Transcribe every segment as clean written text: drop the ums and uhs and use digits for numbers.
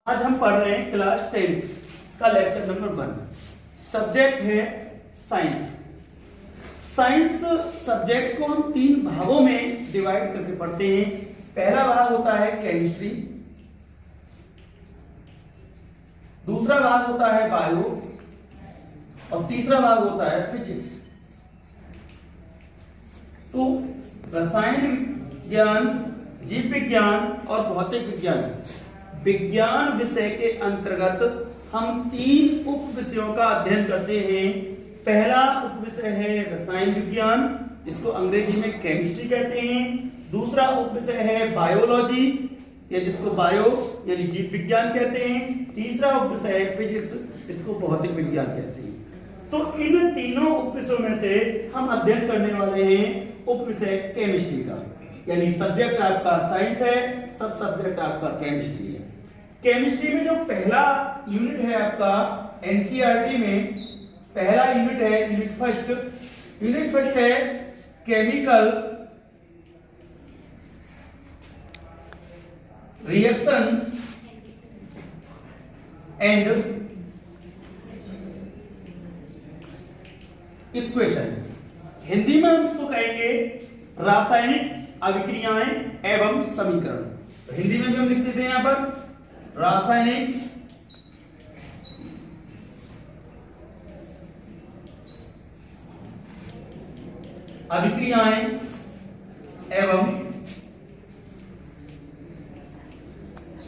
आज हम पढ़ रहे हैं क्लास 10 का लेक्चर नंबर 1। सब्जेक्ट है साइंस। साइंस सब्जेक्ट को हम 3 भागों में डिवाइड करके पढ़ते हैं। पहला भाग होता है केमिस्ट्री, दूसरा भाग होता है बायो और तीसरा भाग होता है फिजिक्स। तो रसायन विज्ञान, जीव विज्ञान और भौतिक विज्ञान विषय के अंतर्गत हम 3 उप विषयों का अध्ययन करते हैं। पहला उप विषय है रसायन विज्ञान, जिसको अंग्रेजी में केमिस्ट्री कहते हैं। दूसरा उप विषय है बायोलॉजी, या जिसको बायो यानी जीव विज्ञान कहते हैं। तीसरा उप विषय है फिजिक्स, जिसको भौतिक विज्ञान कहते हैं। तो इन तीनों उप विषयों में से हम अध्ययन करने वाले हैं उप विषय केमिस्ट्री का, यानी सब्जेक्ट आपका साइंस है, सब सब्जेक्ट आपका केमिस्ट्री है। केमिस्ट्री में जो पहला यूनिट है आपका एनसीईआरटी में, पहला यूनिट है यूनिट फर्स्ट है chemical reactions and equation. Hindi में हम इसको कहेंगे रासायनिक अभिक्रियाएं एवं समीकरण। तो हिंदी में भी हम लिख देते हैं यहां पर रासायनिक अभिक्रियाएं एवं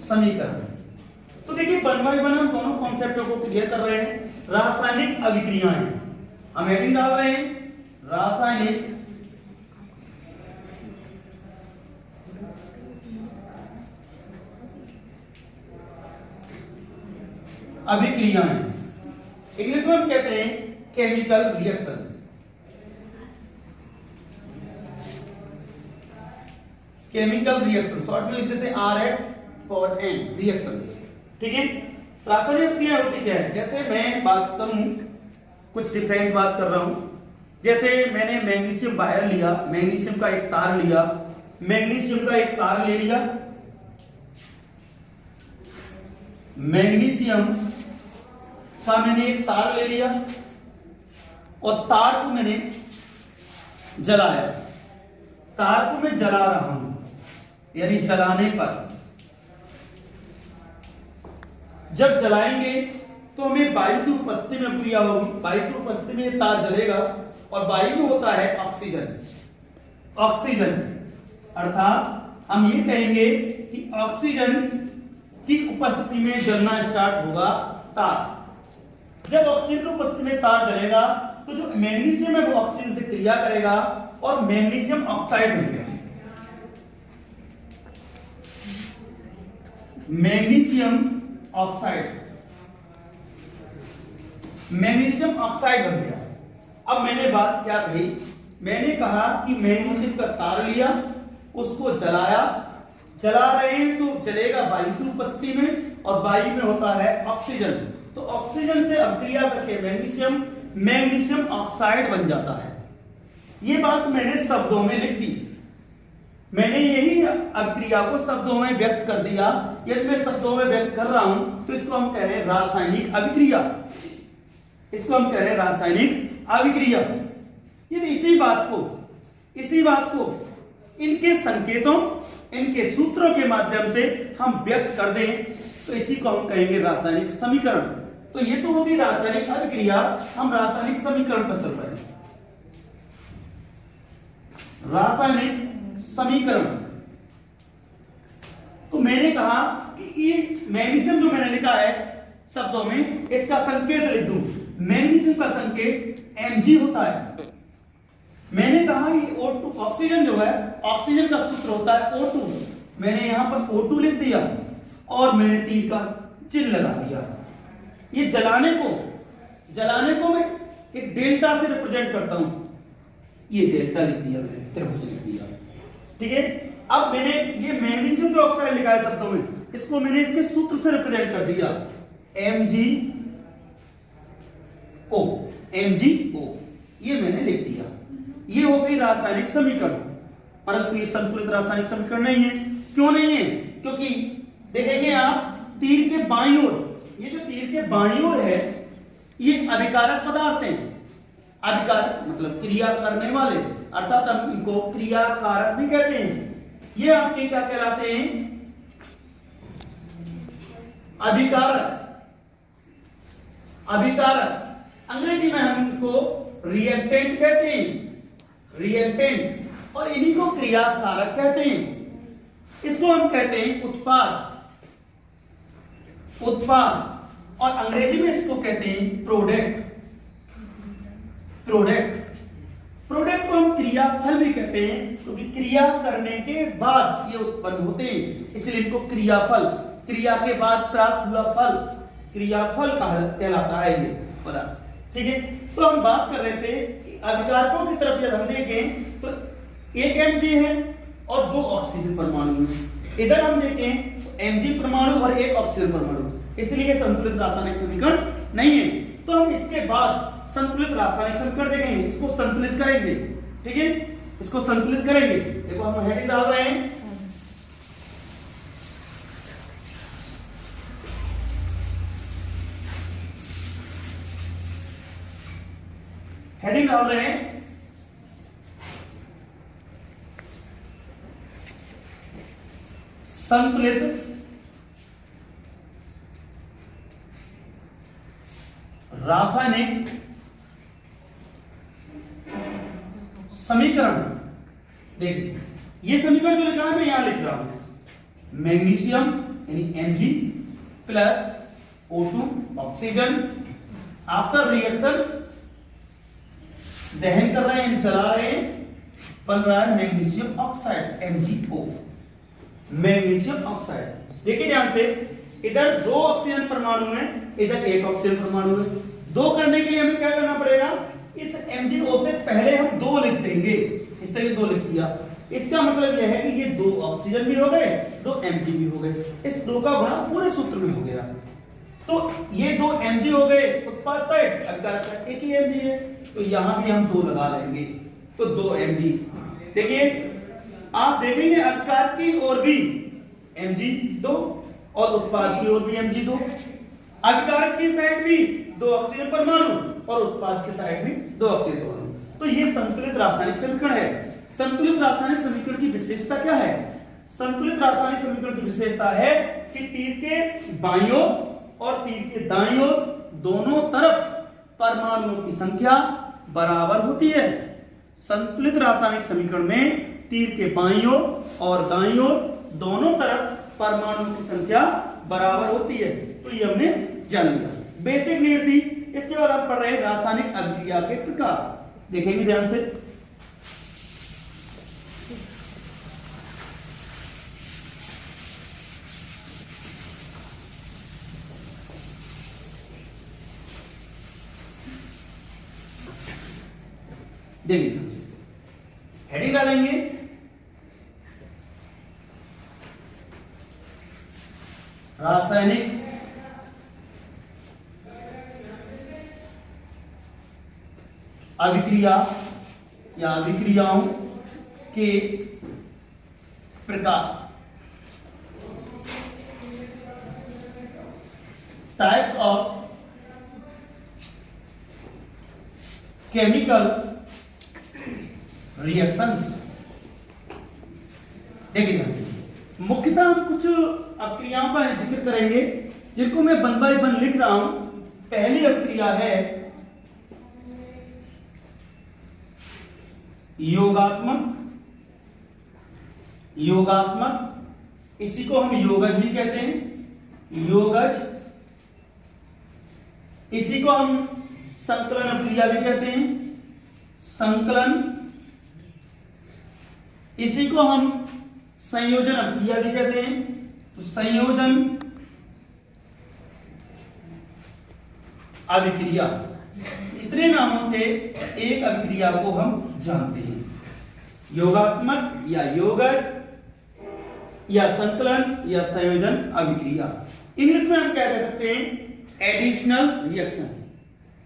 समीकरण। तो देखिए 1 बाय 1 हम दोनों कॉन्सेप्टों को क्लियर कर रहे हैं। रासायनिक अभिक्रियाएं हम हेडिंग डाल रहे हैं रासायनिक अभिक्रियाएं, इंग्लिश में हम कहते हैं chemical reactions. Chemical reaction short में लिख देते हैं RS फॉर एन रिएक्शंस। ठीक है, रासायनिक अभिक्रिया होती क्या है? जैसे मैं बात करूं, कुछ डिफरेंट बात कर रहा हूं। जैसे मैंने मैग्नीशियम वायर लिया, मैग्नीशियम का एक तार लिया, मैग्नीशियम का एक तार ले लिया, मैग्नीशियम का मैंने एक तार ले लिया और तार को मैंने जलाया। तार को मैं जला रहा हूं, यानी जलाने पर जब जलाएंगे तो हमें वायु की उपस्थिति में क्रिया होगी। वायु की उपस्थिति में ये तार जलेगा और वायु में होता है ऑक्सीजन अर्थात हम ये कहेंगे कि ऑक्सीजन की उपस्थिति में जलना स्टार्ट होगा तार। जब ऑक्सीजन की उपस्थिति में तार जलेगा तो जो मैग्नीशियम है वो ऑक्सीजन से क्रिया करेगा और मैग्नीशियम ऑक्साइड बन गया। मैग्नीशियम ऑक्साइड बन गया। अब मैंने बात क्या कही? मैंने कहा कि मैग्नीशियम का तार लिया, उसको जलाया, जला रहे हैं तो जलेगा वायु की उपस्थिति में और वायु में होता है ऑक्सीजन। तो ऑक्सीजन से अभिक्रिया करके मैग्नीशियम ऑक्साइड बन जाता है। ये बात मैंने शब्दों में लिख दी। मैंने यही अभिक्रिया को शब्दों में व्यक्त कर दिया। यदि मैं शब्दों में व्यक्त कर रहा हूं तो इसको हम कह रहे हैं रासायनिक अभिक्रिया। इसको हम कह रहे हैं रासायनिक अभिक्रिया। यदि इसी बात को इनके संकेतों, इनके सूत्रों के माध्यम से हम व्यक्त कर दें तो इसी को हम कहेंगे रासायनिक समीकरण। तो ये तो होगी रासायनिक अभिक्रिया, हम रासायनिक समीकरण पर चल रहे हैं। रासायनिक समीकरण। तो मैंने कहा कि ये मैग्नीशियम जो मैंने लिखा है शब्दों में, इसका संकेत लिख दूं। मैग्नीशियम का संकेत Mg होता है। मैंने कहा ये O2 ऑक्सीजन जो है, ऑक्सीजन का सूत्र होता है O2। मैंने यहां पर O2 लिख दिया और मैंने तीर का चिन्ह लगा दिया। ये जलाने को मैं एक डेल्टा से रिप्रेजेंट करता हूं। ये डेल्टा लिख दिया मैंने, त्रिभुज लिख दिया। ठीक है, अब मैंने ये मैग्नीशियम का ऑक्साइड लिखा है शब्दों में, इसको मैंने इसके सूत्र से रिप्रेजेंट कर दिया MgO। ये मैंने लिख दिया। ये हो गई रासायनिक समीकरण। परंतु ये संतुलित रासायनिक समीकरण नहीं है। क्यों नहीं है? क्योंकि देखेंगे आप तीर के बाईं ओर, ये जो तीर के बाईं ओर है ये अभिकारक पदार्थ हैं। अभिकारक मतलब क्रिया करने वाले, अर्थात हम इनको क्रिया कारक भी कहते हैं। ये आपके क्या कहलाते हैं? अभिकारक। अभिकारक अंग्रेजी में हम इनको रिएक्टेंट कहते हैं, रिएक्टेंट, और इन्हीं को क्रिया कारक कहते हैं। इसको हम कहते हैं उत्पाद, उत्पाद, और अंग्रेजी में इसको कहते हैं प्रोडक्ट। प्रोडक्ट प्रोडक्ट को हम क्रियाफल भी कहते हैं, क्योंकि क्रिया करने के बाद ये उत्पन्न होते हैं, इसलिए इनको क्रियाफल, क्रिया के बाद प्राप्त हुआ फल क्रियाफल कहलाता है ये पदार्थ। ठीक है, तो हम बात कर रहे थे कि अभिकारकों की तरफ यदि हम देखें तो एक Mg है और 2 ऑक्सीजन परमाणु है। इधर हम देखें तो Mg परमाणु और 1 ऑक्सीजन परमाणु, इसलिए संतुलित रासायनिक समीकरण नहीं है। तो हम इसके बाद संतुलित रासायनिक समीकरण देखेंगे, इसको संतुलित करेंगे। ठीक है, इसको संतुलित करेंगे। देखो हम हेडिंग डाल रहे हैं, हेडिंग डाल रहे हैं संतुलित रासायनिक समीकरण। देखिए ये समीकरण जो लिखा है मैं यहां लिख रहा हूं, मैग्नीशियम यानी Mg plus O2 oxygen after reaction दहन कर रहे हैं, जला रहे हैं, बन रहा है magnesium oxide MgO, magnesium oxide. देखिए ध्यान से, इधर 2 ऑक्सीजन परमाणु है, इधर 1 ऑक्सीजन परमाणु है। 2 करने के लिए हमें क्या करना पड़ेगा? इस MgO से पहले हम 2 लिख देंगे, इस तरह 2 लिख दिया। इसका मतलब यह है कि ये 2 ऑक्सीजन भी हो गए, 2 Mg भी हो गए। इस 2 का गुणा पूरे सूत्र में हो गया, तो ये 2 Mg हो गए उत्पाद साइड, अभिकारक साइड एक ही Mg है, तो यहां भी हम 2 लगा लेंगे, तो 2 Mg। देखिए आप देखेंगे अभिकारक की ओर भी Mg 2 और उत्पाद की ओर भी Mg 2, अभिकारक की साइड भी 2 ऑक्सीजन परमाणु और उत्पाद की साइड भी 2 ऑक्सीजन परमाणु। तो ये संतुलित रासायनिक समीकरण है। संतुलित रासायनिक समीकरण की विशेषता क्या है? संतुलित रासायनिक समीकरण की विशेषता है कि तीर के बाईं ओर और तीर के दाईं ओर दोनों तरफ परमाणुओं की संख्या बराबर होती है। संतुलित रासायनिक समीकरण में तीर के बाईं ओर और दाईं ओर दोनों तरफ परमाणुओं की संख्या बराबर होती है। तो ये हमने जान लिया, बेसिक नीड थी। इसके बाद हम पढ़ रहे हैं रासायनिक अभिक्रिया के प्रकार। देखेंगे ध्यान से, देखिए हेडिंग डालेंगे रासायनिक अभिक्रिया या अभिक्रियाओं के प्रकार, टाइप्स ऑफ केमिकल रिएक्शंस। देखिए मुख्यतः हम कुछ अभिक्रियाओं का जिक्र करेंगे जिनको मैं 1 बाय 1 लिख रहा हूं। पहली अभिक्रिया है योगात्मक, योगात्मक इसी को हम योगज भी कहते हैं, योगज। इसी को हम संकलन अभिक्रिया भी कहते हैं, संकलन। इसी को हम संयोजन अभिक्रिया भी कहते हैं, तो संयोजन अभिक्रिया। इतने नामों से एक अभिक्रिया को हम जानते हैं, योगात्मक या योगज या संकलन या संयोजन अभिक्रिया। इंग्लिश में हम क्या कह सकते हैं? एडिशनल रिएक्शन,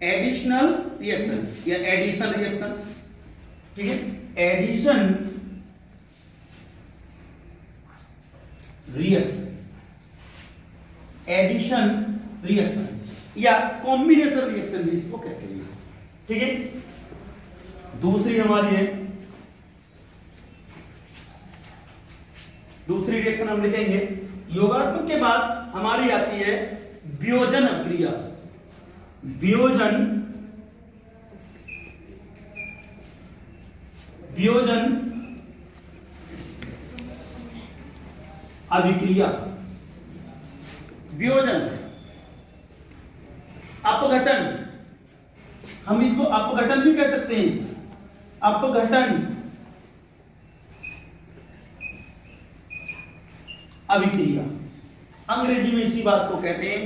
एडिशनल रिएक्शन या एडिशन रिएक्शन। ठीक है, एडिशन रिएक्शन, एडिशन रिएक्शन या कॉम्बिनेशन रिएक्शन भी इसको कहते हैं। ठीक है, दूसरी हमारी है, दूसरी रिएक्शन हम लिखेंगे। योगात्मक के बाद हमारी आती है वियोजन अभिक्रिया। वियोजन अभिक्रिया। वियोजन, अपघटन, हम इसको अपघटन भी कह सकते हैं। अपघटन अभिक्रिया, अंग्रेजी में इसी बात को कहते हैं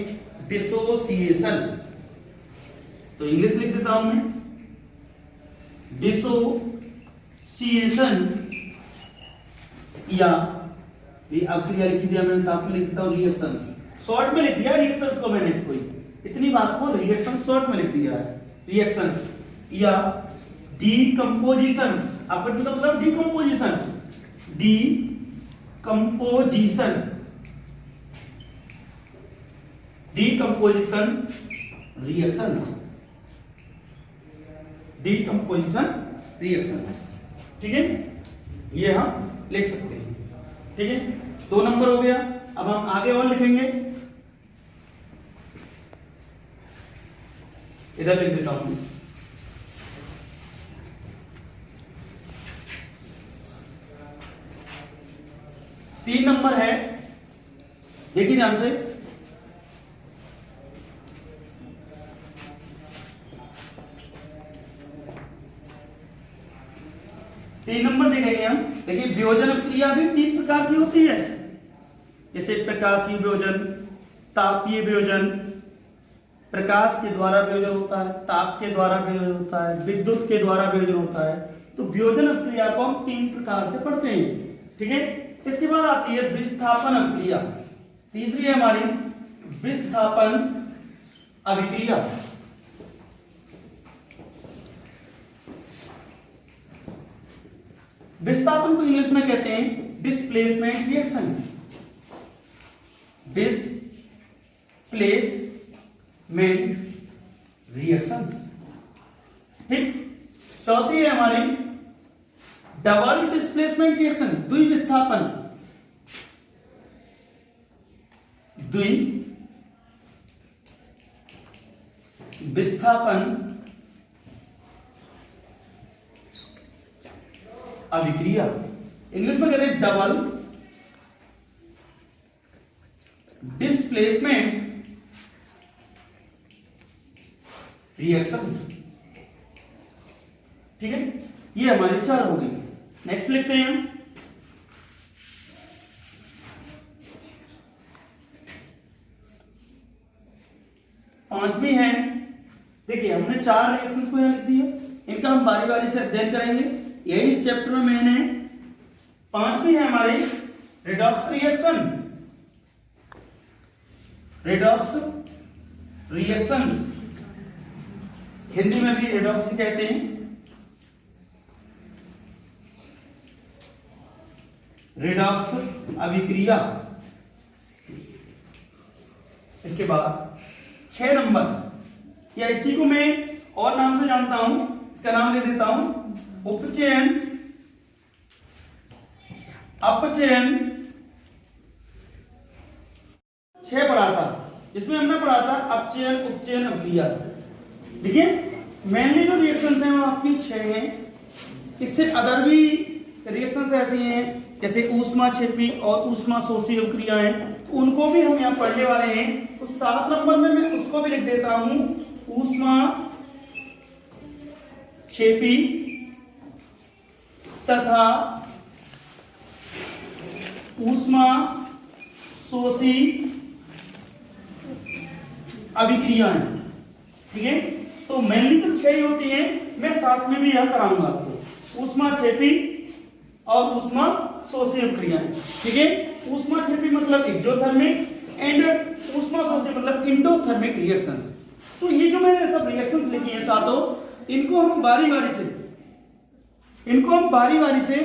डिसोसिएशन। तो इंग्लिश लिख देता हूं मैं, डिसोसिएशन, या ये अभिक्रिया लिख दिया मैंने, साथ में लिख देता हूं रिएक्शंस। शॉर्ट में लिख दिया रिएक्शंस को मैंने, इसको इतनी बात को रिएक्शन शॉर्ट में लिख दिया है, रिएक्शन या डीकंपोजिशन। अपन का मतलब decomposition, decomposition reactions, decomposition reactions. ठीक है, ये हम लिख सकते हैं। ठीक है, 2 नंबर हो गया। अब हम आगे और लिखेंगे, इधर लिख देता हूं। तीन नंबर है, देखिए ध्यान से, तीन नंबर देखेंगे हम। देखिए वियोजन क्रिया भी 3 प्रकार की होती है, जैसे प्रकाशीय वियोजन, तापीय वियोजन, प्रकाश के द्वारा वियोजन होता है, ताप के द्वारा वियोजन होता है, विद्युत के द्वारा वियोजन होता है। तो वियोजन क्रिया को हम 3 प्रकार से पढ़ते हैं। ठीक है, इसके बाद आती है विस्थापन अभिक्रिया। तीसरी है हमारी विस्थापन अभिक्रिया। विस्थापन को इंग्लिश में कहते हैं डिस्प्लेसमेंट रिएक्शन, डिस्प्लेसमेंट रिएक्शन। ठीक, चौथी है हमारी डबल डिस्प्लेसमेंट रिएक्शन, द्विविस्थापन, द्विविस्थापन अभिक्रिया। इंग्लिश में कहते हैं डबल डिस्प्लेसमेंट रिएक्शन। ठीक है, ये हमारी 4 हो गई। नेक्स्ट लिखते हैं हम, पांचवी है। देखिए हमने 4 रिएक्शंस को यहां लिख दिए, इनका हम बारी बारी से अध्ययन करेंगे। यही इस चैप्टर में मैंने, पांचवी है हमारी redox reaction. Redox reaction Hindi में भी रेडॉक्स कहते हैं। रेडॉक्स अभिक्रिया। इसके बाद 6 नंबर, या इसी को मैं और नाम से जानता हूं, इसका नाम ले देता हूं उपचयन अपचयन। 6 पढ़ा था, जिसमें हमने पढ़ा था अपचयन उपचयन अभिक्रिया। देखिए मेनली जो रिएक्शंस हैं वो आपकी 6 हैं। इससे अदर भी रिएक्शंस ऐसी हैं जैसे ऊष्माक्षेपी और ऊष्माशोषी अभिक्रियाएं, तो उनको भी हम यहाँ पढ़ने वाले हैं। तो 7 नंबर में मैं उसको भी लिख देता हूं, ऊष्माक्षेपी तथा ऊष्माशोषी अभिक्रियाएं। ठीक है, तो मेनली तो 6 होती है, मैं साथ में भी यह कराऊंगा आपको, ऊष्माक्षेपी और ऊष्माशोषी अभिक्रियाएं। ठीक है, ऊष्माक्षेपी मतलब एक्सोथर्मिक एंड ऊष्माशोषी मतलब एंडोथर्मिक रिएक्शन। तो ये जो मैंने सब रिएक्शंस लिखी हैं सातों, इनको हम बारी बारी से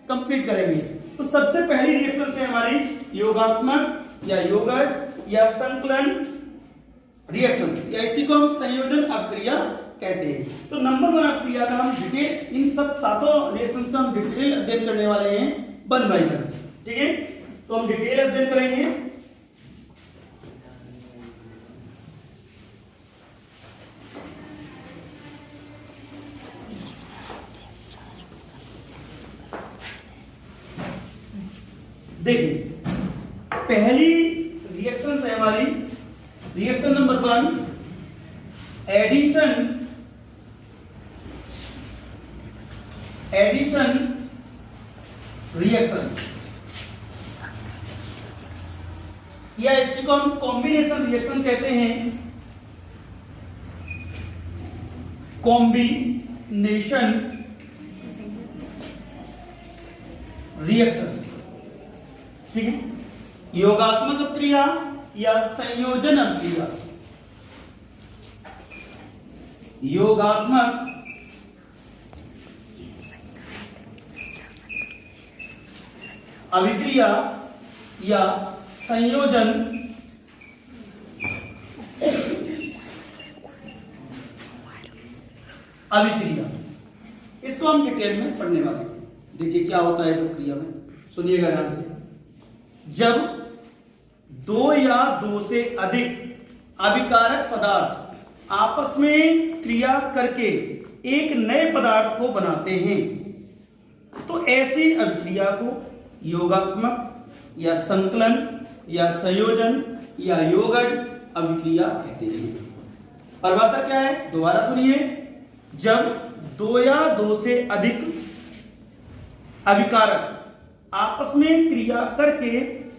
कंप्लीट करेंगे। तो सबसे पहली रिएक्शन है हमारी योगात्मक या योगज या संकलन रिएक्शन, या इसी को हम संयोजन अभिक्रिया कहते हैं। तो नंबर 1 अभिक्रिया का हम डिटेल, इन सब सातों रिएक्शंस का हम डिटेल अध्ययन करने वाले हैं 1 बाय 1। ठीक है, तो हम डिटेल अध्ययन करेंगे। देखिए, पहली रिएक्शन है हमारी रिएक्शन नंबर 1, एडिशन रिएक्शन, या इसी को हम कॉम्बिनेशन रिएक्शन कहते हैं। कॉम्बिनेशन रिएक्शन, ठीक है, योगात्मक अभिक्रिया या संयोजन अभिक्रिया। योगात्मक अभिक्रिया या संयोजन अभिक्रिया, इसको हम डिटेल में पढ़ने वाले हैं। देखिए क्या होता है इस प्रक्रिया में, सुनिएगा ध्यान से। जब 2 या 2 से अधिक अभिकारक पदार्थ आपस में क्रिया करके एक नए पदार्थ को बनाते हैं, तो ऐसी अभिक्रिया को योगात्मक या संकलन या संयोजन या योगज अभिक्रिया कहते हैं। परिभाषा क्या है, दोबारा सुनिए। जब 2 या 2 से अधिक अभिकारक आपस में क्रिया करके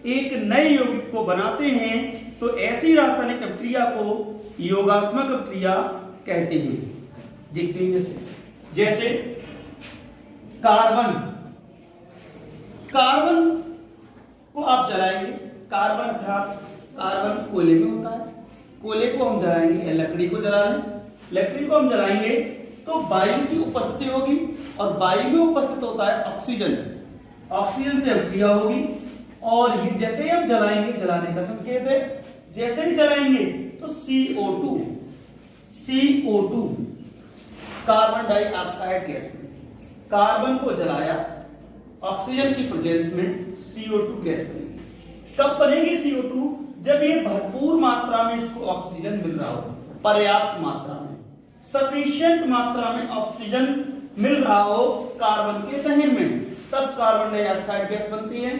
एक नए यौगिक को बनाते हैं, तो ऐसी रासायनिक अभिक्रिया को योगात्मक अभिक्रिया कहते हैं। देखते हैं जैसे कार्बन को आप जलाएंगे, कार्बन अर्थात कार्बन कोयले में होता है, कोयले को हम जलाएंगे या लकड़ी को जला लें, लकड़ी को हम जलाएंगे तो वायु की उपस्थिति होगी, और वायु में उपस्थित होता है ऑक्सीजन, ऑक्सीजन से अभिक्रिया होगी, और ये जैसे ही हम जलाएंगे, जलाने का संकेत है, जैसे ही जलाएंगे तो CO2 कार्बन डाइऑक्साइड गैस में, कार्बन को जलाया, ऑक्सीजन की प्रेजेंस में CO2 गैस बनेगी। कब बनेगी CO2? जब ये भरपूर मात्रा में इसको ऑक्सीजन मिल रहा हो, पर्याप्त मात्रा में, सफिशिएंट मात्रा में ऑक्सीजन मिल रहा हो कार्बन के तहन में, तब कार्बन डाइऑक्साइड गैस बनती है।